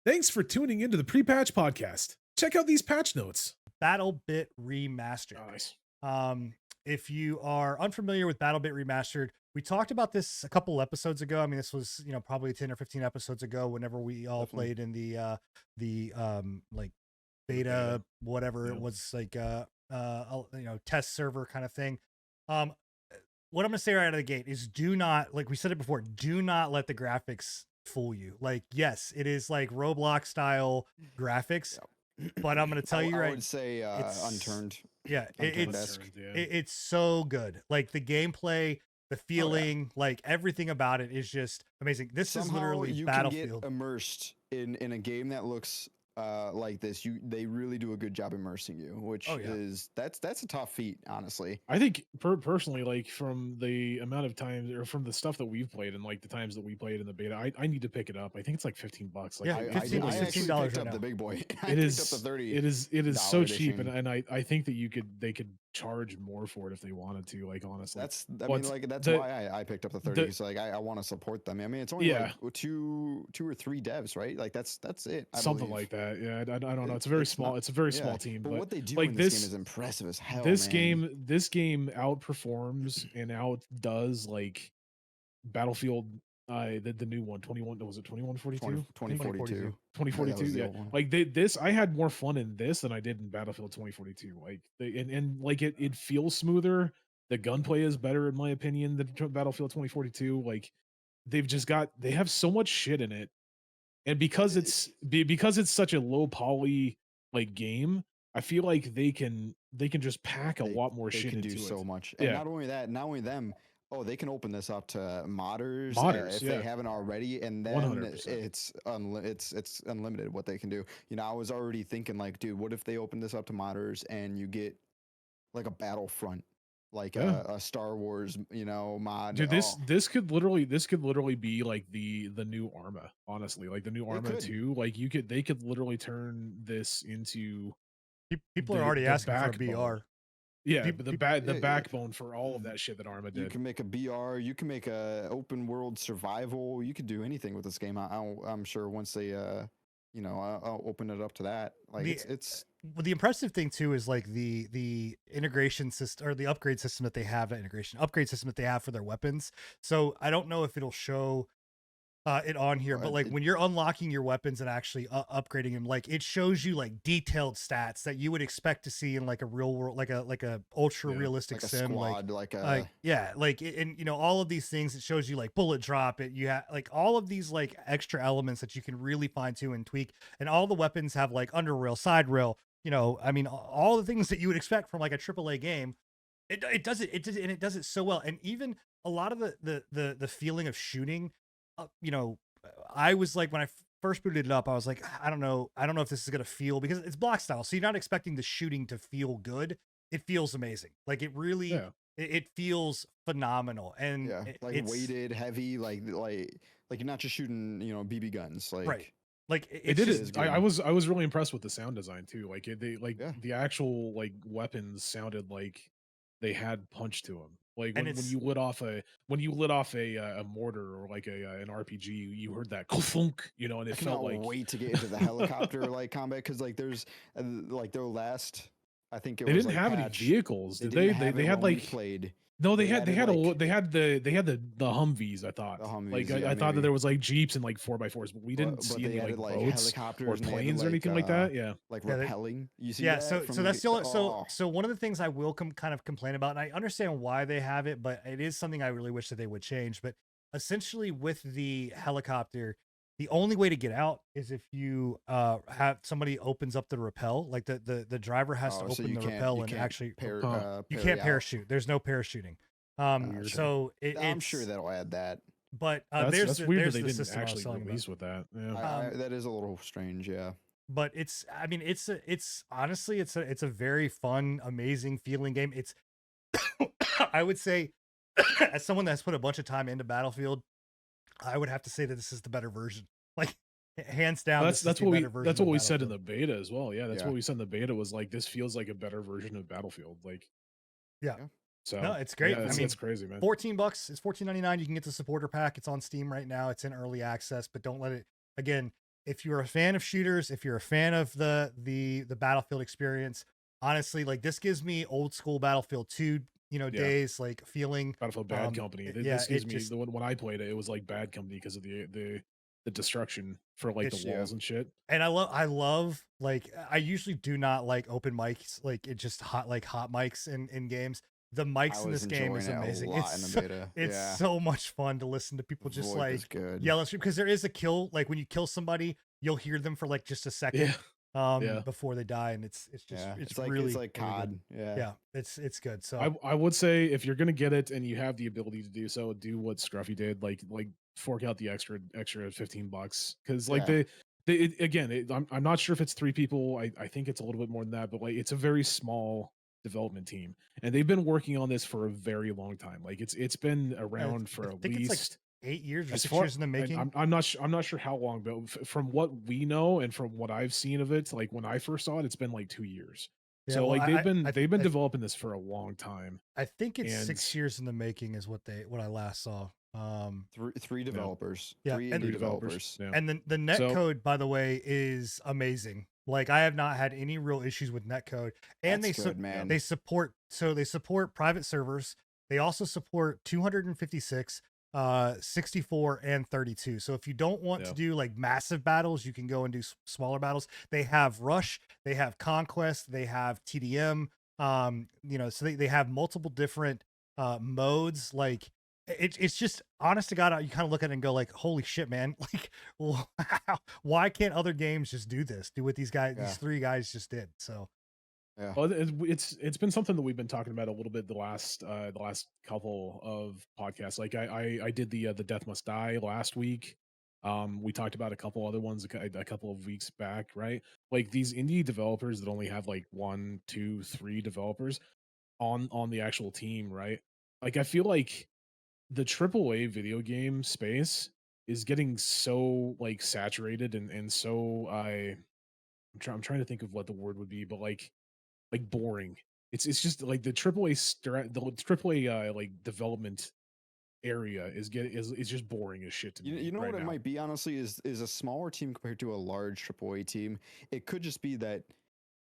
Thanks for tuning into the pre-patch podcast. Check out these patch notes. BattleBit Remastered. Nice. If you are unfamiliar with BattleBit Remastered, we talked about this a couple episodes ago. I mean, this was probably 10 or 15 episodes ago. Whenever we all Definitely. played in the like beta, whatever it was, like test server kind of thing. What I'm gonna say right out of the gate is, do not, like we said it before, do not let the graphics fool you. Like, yes, it is like Roblox style graphics, but I'm gonna tell you I right, would say unturned. yeah, Unturned-esque. it's so good. Like the gameplay, the feeling, like everything about it is just amazing. This is literally you Battlefield. can get immersed in a game that looks like this. They really do a good job immersing you, which is that's a tough feat, honestly. I think personally, like from the amount of times or from the stuff that we've played and like the times that we played in the beta, I need to pick it up. I think it's like $15. Like, Yeah, I $15 actually $16 picked right up the now. big boy. It is it is so cheap, edition. and I think that they could charge more for it if they wanted to. Like, honestly, That's why I picked up the 30, because like I want to support them. I mean, it's only like two or three devs, right? Like that's it. Something like that. Yeah, I don't know. It's a very small. It's a very small team. But what they do like in this game is impressive as hell. This game outperforms and outdoes like Battlefield. The new one, 21. Was it 2142? 2042. 2042. Yeah. Like this, I had more fun in this than I did in Battlefield 2042. Like and like it feels smoother. The gunplay is better in my opinion than Battlefield 2042. Like they have so much shit in it, and because it's such a low poly like game, I feel like they can just pack a lot more shit into it. They can do so much. And not only that, not only them, they can open this up to modders if they haven't already, and then 100%. it's unlimited what they can do. I was already thinking like, dude, what if they open this up to modders and you get like a Battlefront, like a Star Wars, mod. Dude, this could literally be like the new Arma, honestly. Like the new Arma 2. Like they could literally turn this into people are already asking for a BR. Yeah, but the backbone for all of that shit that Arma did. You can make a BR, you can make a open world survival, you can do anything with this game. I'm sure once they I'll open it up to that. Like it's well, the impressive thing too is like the integration system, or the upgrade system that they have, upgrade system that they have for their weapons. So I don't know if it'll show it on here, but like when you're unlocking your weapons and actually upgrading them, like it shows you like detailed stats that you would expect to see in like a real world, like a ultra realistic like sim, squad, and all of these things. It shows you like bullet drop. You have like all of these like extra elements that you can really fine tune and tweak, and all the weapons have like under rail, side rail. I mean, all the things that you would expect from like a AAA game. It does it so well, and even a lot of the feeling of shooting. I was like, when I first booted it up, I was like, I don't know if this is gonna feel, because it's block style, so you're not expecting the shooting to feel good. It feels amazing. Like it really, it feels phenomenal, and it's weighted, heavy, like you're not just shooting, BB guns, like right. Like it did it. I was really impressed with the sound design too. Like the actual like weapons sounded like they had punch to them. Like when you lit off a mortar or like an RPG, you heard that funk, and it felt like. Wait to get into the helicopter like combat, because like there's like their last, I think they didn't have any vehicles, did they? They had like played. No, they had the Humvees. I thought I thought that there was like Jeeps and like 4x4s, but we didn't see any like boats or planes or anything like that. Yeah, like rappelling. You see? Yeah, so that's still so one of the things I will kind of complain about, and I understand why they have it, but it is something I really wish that they would change. But essentially, with the helicopter, the only way to get out is if you have somebody opens up the rappel. Like the driver has to open the rappel and actually you can't parachute. There's no parachuting. So I'm sure that'll add that. But that's weird that they the didn't system actually release with that. Yeah, that is a little strange. Yeah. But it's honestly it's a very fun, amazing feeling game. It's I would say, as someone that's put a bunch of time into Battlefield, I would have to say that this is the better version. Like hands down. That's what we said in the beta as well. Yeah, that's what we said in the beta, was like, this feels like a better version of Battlefield. Like, yeah. So no, it's great. I mean, it's crazy, man. $14. It's $14.99. You can get the supporter pack. It's on Steam right now. It's in early access, but don't let it, again, if you're a fan of shooters, if you're a fan of the Battlefield experience, honestly, like this gives me old school Battlefield 2, Yeah. days, like feeling. Battlefield Bad Company. Yeah, This gives it me just the one when I played it, it was like Bad Company because of the destruction for like the it's Yeah. walls and shit. and I love like I usually do not like open mics, like it just hot mics in games. The I mics in was this game enjoying is it a amazing. lot in the beta. It's Yeah. so much fun to listen to people just VoIP is like good. yell and scream because there is a kill. Like when you kill somebody, you'll hear them for like just a second Yeah. before they die, and it's just Yeah. it's like really it's like really COD. good. Yeah. Yeah, it's good. So I would say if you're gonna get it and you have the ability to do so, do what Scruffy did, like fork out the extra $15 because like Yeah. I'm not sure if it's 3 people. I think it's a little bit more than that, but like it's a very small development team, and they've been working on this for a very long time. Like it's been around I for at think it's like least 8 years or as 6 years far. in the And making. I'm not sure how long, but from what we know and from what I've seen of it, like when I first saw it, it's been like 2 years. Yeah, So well, like they've been I developing this for a long time, I think it's and 6 years in the making is what I last saw. Three developers. Yeah, Three and indie 3 developers. developers. Yeah. and the net So code, by the way, is amazing. Like I have not had any real issues with netcode, and That's good, man. they support private servers. They also support 256, 64, and 32. So if you don't want to Yeah. do like massive battles, you can go and do smaller battles. They have Rush, they have Conquest, they have TDM. So they have multiple different modes. Like it's just honest to God, you kind of look at it and go like, holy shit, man. Like, wow, why can't other games just do this? Do what these Yeah. 3 guys just did. So Yeah. Well, it's been something that we've been talking about a little bit the last couple of podcasts. Like I did the Death Must Die last week. We talked about a couple other ones a couple of weeks back, right? Like these indie developers that only have like 1, 2, 3 developers on the actual team, right? Like I feel like the AAA video game space is getting so like saturated and so I'm trying to think of what the word would be, but like boring. It's just like the triple A like development area is just boring as shit to You, me you know right what it now. might be, honestly, is a smaller team compared to a large AAA team. It could just be that,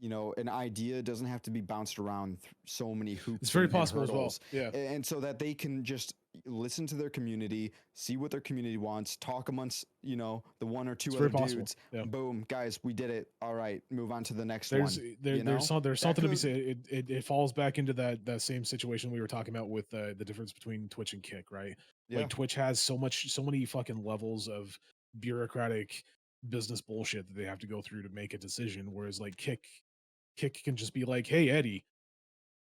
an idea doesn't have to be bounced around so many hoops It's very and possible as well. hurdles. Yeah. And so that they can just listen to their community, see what their community wants, talk amongst, the one or two It's other very possible. dudes. Yeah. Boom, guys, we did it. All right, move on to the next There's one. there's That something to be could- said. It falls back into that same situation we were talking about with the difference between Twitch and Kick, right? Yeah. Like Twitch has so many fucking levels of bureaucratic business bullshit that they have to go through to make a decision, whereas like Kick can just be like, "Hey Eddie,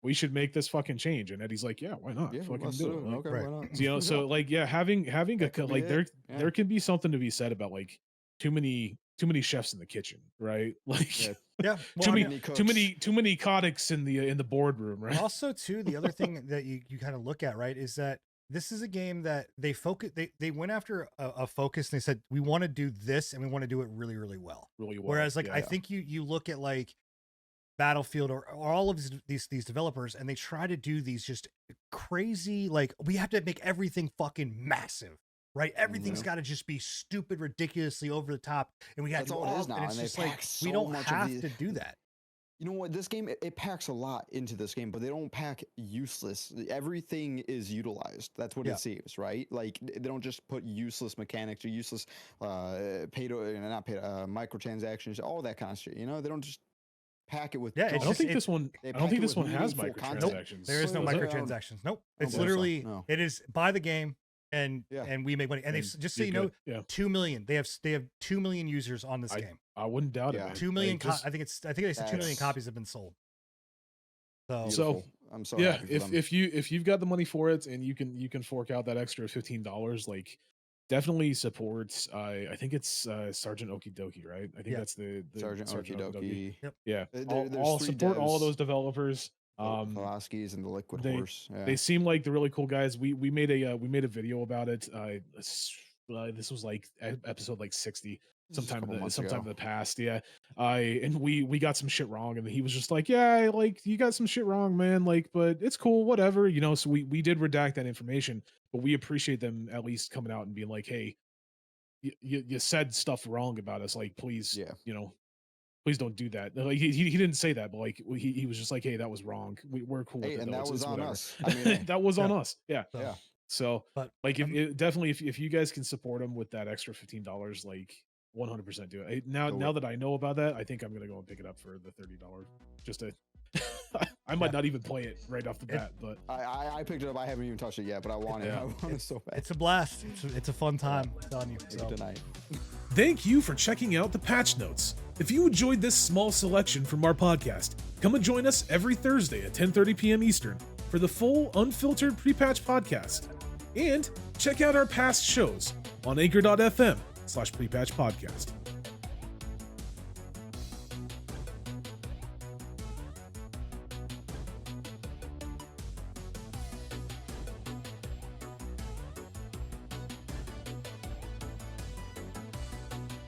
we should make this fucking change," and Eddie's like, "Yeah, why not? Yeah, Fucking let's do do it." it. Like, Okay, Right. why not? so, so like, yeah, having a That could be like it. there can be something to be said about like too many chefs in the kitchen, right? Like Yeah. yeah, well, too I many mean, too many codics in the boardroom, right? also too, the other thing that you kind of look at, right, is that this is a game that they went after a focus, and they said we want to do this and we want to do it really really well. Really well. Whereas like yeah. I think you look at like Battlefield or all of these developers, and they try to do these just crazy, like we have to make everything fucking massive, right? Everything's Mhm. got to just be stupid, ridiculously over the top, and we have That's to all it is now, and it's and they just like pack we so don't much of have the- to do that. You know what? This game, it packs a lot into this game, but they don't pack useless. Everything is utilized. That's what Yeah. it seems, right? Like they don't just put useless mechanics or useless microtransactions, all that kind of shit. They don't just pack it with. Yeah, I it's don't just- think it- this one. they I don't pack think it this with one has meaningful content. microtransactions. There is no Does it? microtransactions. Nope. I don't It's believe so, literally no. it is buy the game and Yeah. and we make money. And And they've just so you're you know, good. Yeah, 2 million. They have 2 million users on this game. I wouldn't doubt Yeah. it. Man. 2 million. Like, this- I think they said 2 million That's- copies have been sold. So Beautiful. I'm so yeah, happy for them. if you've got the money for it and you can fork out that extra $15, like definitely supports. I think it's Sergeant Okidoki, right? I think Yeah. that's the Sergeant Okidoki. Yeah, There's I'll 3 support all of devs, those developers. Pulaski's and the Liquid they- Horse. Yeah. They seem like the really cool guys. We made a video about it. This was like episode like 60 Just a sometime couple months sometime in ago. the past. Yeah. And we got some shit wrong, and he was just like, "Yeah, like you got some shit wrong, man. Like, but it's cool, whatever, you know." So we did redact that information, but we appreciate them at least coming out and being like, "Hey, you said stuff wrong about us. Like, please, Yeah. please don't do that. Like he didn't say that, but like he was just like, hey, that was wrong. We're cool with Hey, it. and Though. that was It's on whatever. us. I mean, hey, That was on Yeah. us. Yeah. So, yeah. So but like definitely if you guys can support them with that extra $15, like 100% do it. Now Do now it. that I know about that, I think I'm gonna go and pick it up for the $30. Just to I might Yeah. not even play it right off the bat, but I picked it up. I haven't even touched it yet, but I want it. Yeah. I want it so bad. it's a blast. It's a fun time. I'm telling you. Maybe So. tonight. thank you for checking out the patch notes. If you enjoyed this small selection from our podcast, come and join us every Thursday at 10:30 p.m. Eastern for the full unfiltered pre-patch podcast. And check out our past shows on anchor.fm/prepatch podcast.